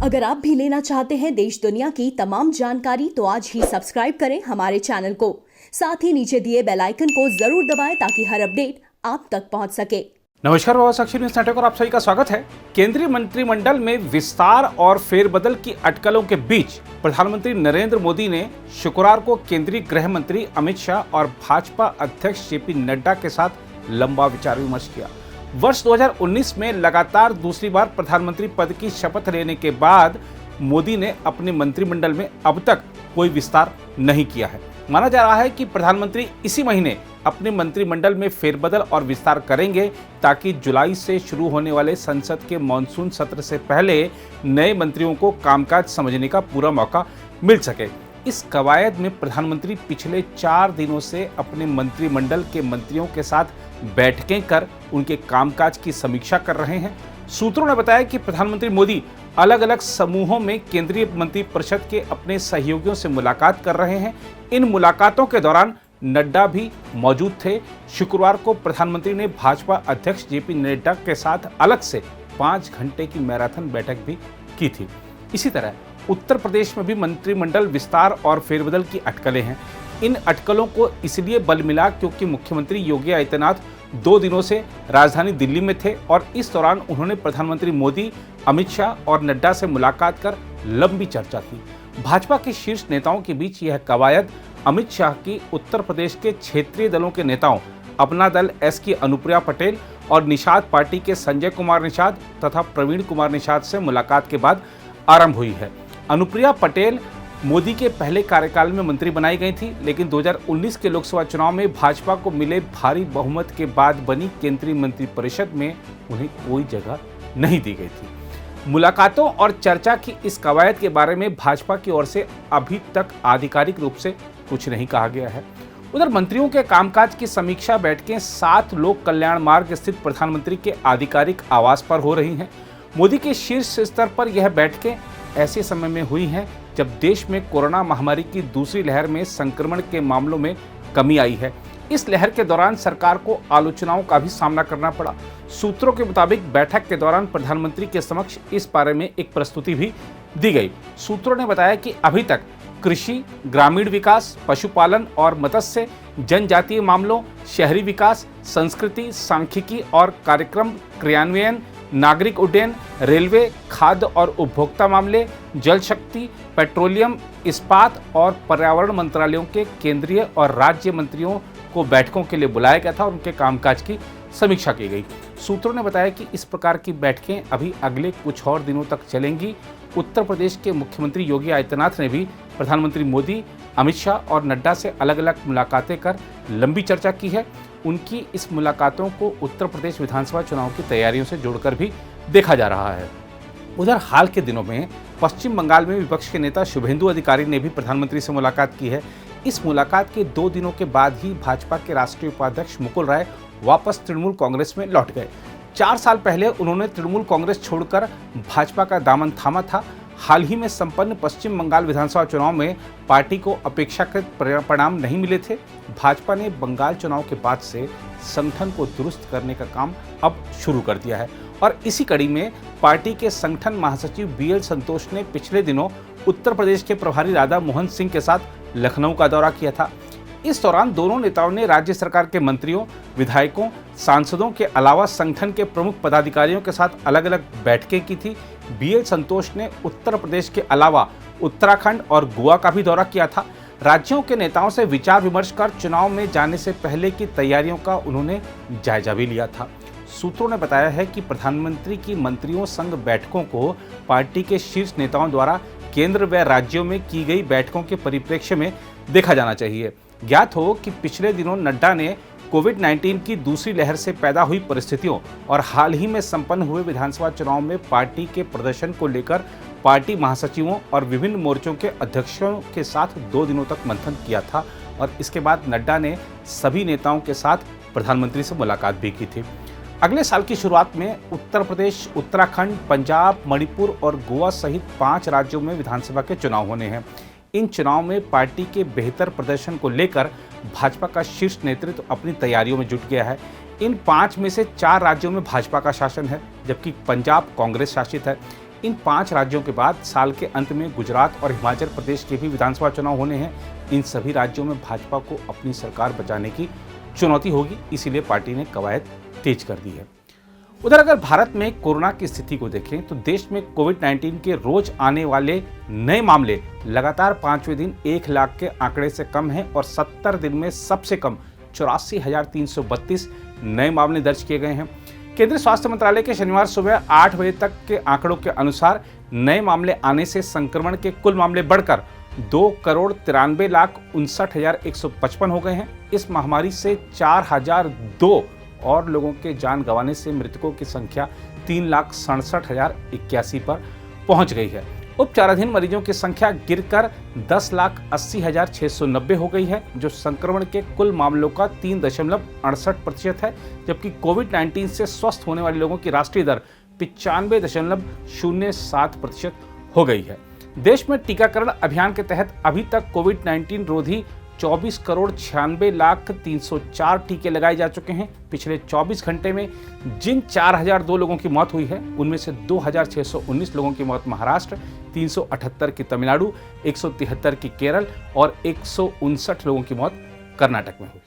अगर आप भी लेना चाहते हैं देश दुनिया की तमाम जानकारी तो आज ही सब्सक्राइब करें हमारे चैनल को। साथ ही नीचे दिए बेल आइकन को जरूर दबाएं ताकि हर अपडेट आप तक पहुंच सके। नमस्कार, बाबा साक्षी न्यूज नेटवर्क और आप सभी का स्वागत है। केंद्रीय मंत्रिमंडल में विस्तार और फेरबदल की अटकलों के बीच प्रधानमंत्री नरेंद्र मोदी ने शुक्रवार को केंद्रीय गृह मंत्री अमित शाह और भाजपा अध्यक्ष जेपी नड्डा के साथ लंबा विचार विमर्श किया। वर्ष 2019 में लगातार दूसरी बार प्रधानमंत्री पद की शपथ लेने के बाद मोदी ने अपने मंत्रिमंडल में अब तक कोई विस्तार नहीं किया है। माना जा रहा है कि प्रधानमंत्री इसी महीने अपने मंत्रिमंडल में फेरबदल और विस्तार करेंगे ताकि जुलाई से शुरू होने वाले संसद के मॉनसून सत्र से पहले नए मंत्रियों को कामकाज समझने का पूरा मौका मिल सके। इस कवायद में प्रधानमंत्री पिछले 4 दिनों से अपने मंत्रिमंडल के मंत्रियों के साथ बैठकें कर उनके कामकाज की समीक्षा कर रहे हैं। सूत्रों ने बताया कि प्रधानमंत्री मोदी अलग अलग समूहों में केंद्रीय मंत्रिपरिषद के अपने सहयोगियों से मुलाकात कर रहे हैं। इन मुलाकातों के दौरान नड्डा भी मौजूद थे। शुक्रवार को प्रधानमंत्री ने भाजपा अध्यक्ष जेपी नड्डा के साथ अलग से 5 घंटे की मैराथन बैठक भी की थी। इसी तरह उत्तर प्रदेश में भी मंत्रिमंडल विस्तार और फेरबदल की अटकलें हैं। इन अटकलों को इसलिए बल मिला क्योंकि मुख्यमंत्री योगी आदित्यनाथ 2 दिनों से राजधानी दिल्ली में थे और इस दौरान उन्होंने प्रधानमंत्री मोदी, अमित शाह और नड्डा से मुलाकात कर लंबी चर्चा की। भाजपा के शीर्ष नेताओं के बीच यह कवायद अमित शाह की उत्तर प्रदेश के क्षेत्रीय दलों के नेताओं अपना दल एस की अनुप्रिया पटेल और निषाद पार्टी के संजय कुमार निषाद तथा प्रवीण कुमार निषाद से मुलाकात के बाद आरंभ हुई है। अनुप्रिया पटेल मोदी के पहले कार्यकाल में मंत्री बनाई गई थी, लेकिन 2019 के लोकसभा चुनाव में भाजपा को मिले भारी बहुमत के बाद बनी केंद्रीय मंत्रिपरिषद में उन्हें कोई जगह नहीं दी गई थी। मुलाकातों और चर्चा की इस कवायद के बारे में भाजपा की ओर से अभी तक आधिकारिक रूप से कुछ नहीं कहा गया है। उधर मंत्रियों के कामकाज की समीक्षा बैठकें 7 लोक कल्याण मार्ग स्थित प्रधानमंत्री के आधिकारिक आवास पर हो रही हैं। मोदी के शीर्ष स्तर पर यह बैठकें ऐसे समय में हुई हैं जब देश में कोरोना महामारी की दूसरी लहर में संक्रमण के मामलों में कमी आई है। इस लहर के दौरान सरकार को आलोचनाओं का भी सामना करना पड़ा। सूत्रों के मुताबिक बैठक के दौरान प्रधानमंत्री के समक्ष इस बारे में एक प्रस्तुति भी दी गई। सूत्रों ने बताया कि अभी तक कृषि, ग्रामीण विकास, पशुपालन और मत्स्य, जनजातीय मामलों, शहरी विकास, संस्कृति, सांख्यिकी और कार्यक्रम क्रियान्वयन, नागरिक उड्डयन, रेलवे, खाद्य और उपभोक्ता मामले, जल शक्ति, पेट्रोलियम, इस्पात और पर्यावरण मंत्रालयों के केंद्रीय और राज्य मंत्रियों को बैठकों के लिए बुलाया गया था और उनके कामकाज की समीक्षा की गई। सूत्रों ने बताया कि इस प्रकार की बैठकें अभी अगले कुछ और दिनों तक चलेंगी। उत्तर प्रदेश के मुख्यमंत्री योगी आदित्यनाथ ने भी प्रधानमंत्री मोदी, अमित शाह और नड्डा से अलग अलग मुलाकातें कर लंबी चर्चा की है। उनकी इस मुलाकातों को उत्तर प्रदेश विधानसभा चुनाव की तैयारियों से जोड़कर भी देखा जा रहा है। उधर हाल के दिनों में पश्चिम बंगाल में विपक्ष के नेता शुभेंदु अधिकारी ने भी प्रधानमंत्री से मुलाकात की है। इस मुलाकात के 2 दिनों के बाद ही भाजपा के राष्ट्रीय उपाध्यक्ष मुकुल राय वापस तृणमूल कांग्रेस में लौट गए। 4 साल पहले उन्होंने तृणमूल कांग्रेस छोड़कर भाजपा का दामन थामा था। हाल ही में संपन्न पश्चिम बंगाल विधानसभा चुनाव में पार्टी को अपेक्षाकृत परिणाम नहीं मिले थे। भाजपा ने बंगाल चुनाव के बाद से संगठन को दुरुस्त करने का काम अब शुरू कर दिया है और इसी कड़ी में पार्टी के संगठन महासचिव BL संतोष ने पिछले दिनों उत्तर प्रदेश के प्रभारी राधा मोहन सिंह के साथ लखनऊ का दौरा किया था। इस दौरान दोनों नेताओं ने राज्य सरकार के मंत्रियों, विधायकों, सांसदों के अलावा संगठन के प्रमुख पदाधिकारियों के साथ अलग अलग बैठकें की थी। BL संतोष ने उत्तर प्रदेश के अलावा उत्तराखंड और गोवा का भी दौरा किया था। राज्यों के नेताओं से विचार विमर्श कर चुनाव में जाने से पहले की तैयारियों का उन्होंने जायजा भी लिया था। सूत्रों ने बताया है कि प्रधानमंत्री की मंत्रियों संग बैठकों को पार्टी के शीर्ष नेताओं द्वारा केंद्र व राज्यों में की गई बैठकों के परिप्रेक्ष्य में देखा जाना चाहिए। ज्ञात हो कि पिछले दिनों नड्डा ने कोविड-19 की दूसरी लहर से पैदा हुई परिस्थितियों और हाल ही में संपन्न हुए विधानसभा चुनाव में पार्टी के प्रदर्शन को लेकर पार्टी महासचिवों और विभिन्न मोर्चों के अध्यक्षों के साथ 2 दिनों तक मंथन किया था और इसके बाद नड्डा ने सभी नेताओं के साथ प्रधानमंत्री से मुलाकात भी की थी। अगले साल की शुरुआत में उत्तर प्रदेश, उत्तराखंड, पंजाब, मणिपुर और गोवा सहित 5 राज्यों में विधानसभा के चुनाव होने हैं। इन चुनाव में पार्टी के बेहतर प्रदर्शन को लेकर भाजपा का शीर्ष नेतृत्व अपनी तैयारियों में जुट गया है। इन 5 में से 4 राज्यों में भाजपा का शासन है, जबकि पंजाब कांग्रेस शासित है। इन 5 राज्यों के बाद साल के अंत में गुजरात और हिमाचल प्रदेश के भी विधानसभा चुनाव होने हैं। इन सभी राज्यों में भाजपा को अपनी सरकार बचाने की चुनौती होगी, इसीलिए पार्टी ने कवायद तेज कर दी है। उधर अगर भारत में कोरोना की स्थिति को देखें तो देश में कोविड-19 के रोज आने वाले नए मामले लगातार 5वें दिन 1 लाख के आंकड़े से कम हैं और 70 दिन में सबसे कम 84,332 नए मामले दर्ज किए गए हैं। केंद्रीय स्वास्थ्य मंत्रालय के शनिवार सुबह 8 बजे तक के आंकड़ों के अनुसार नए मामले आने से संक्रमण के कुल मामले बढ़कर 2,93,59,155 हो गए हैं। इस महामारी से 4,002 और लोगों के जान गंवाने से मृतकों की संख्या 3,67,081 पर पहुंच गई है। उपचाराधीन मरीजों की संख्या गिरकर 10,80,690 हो गई है, जो संक्रमण के कुल मामलों का 3.68% है, जबकि कोविड-19 से स्वस्थ होने वाले लोगों की राष्ट्रीय दर 95.07% हो गई है। देश में टीकाकरण अभियान के तहत अभी तक कोविड-19 रोधी 24,96,03,004 टीके लगाए जा चुके हैं। पिछले 24 घंटे में जिन 4,002 लोगों की मौत हुई है, उनमें से 2,619 लोगों की मौत महाराष्ट्र, 378 की तमिलनाडु, 173 की केरल और 159 लोगों की मौत कर्नाटक में हुई।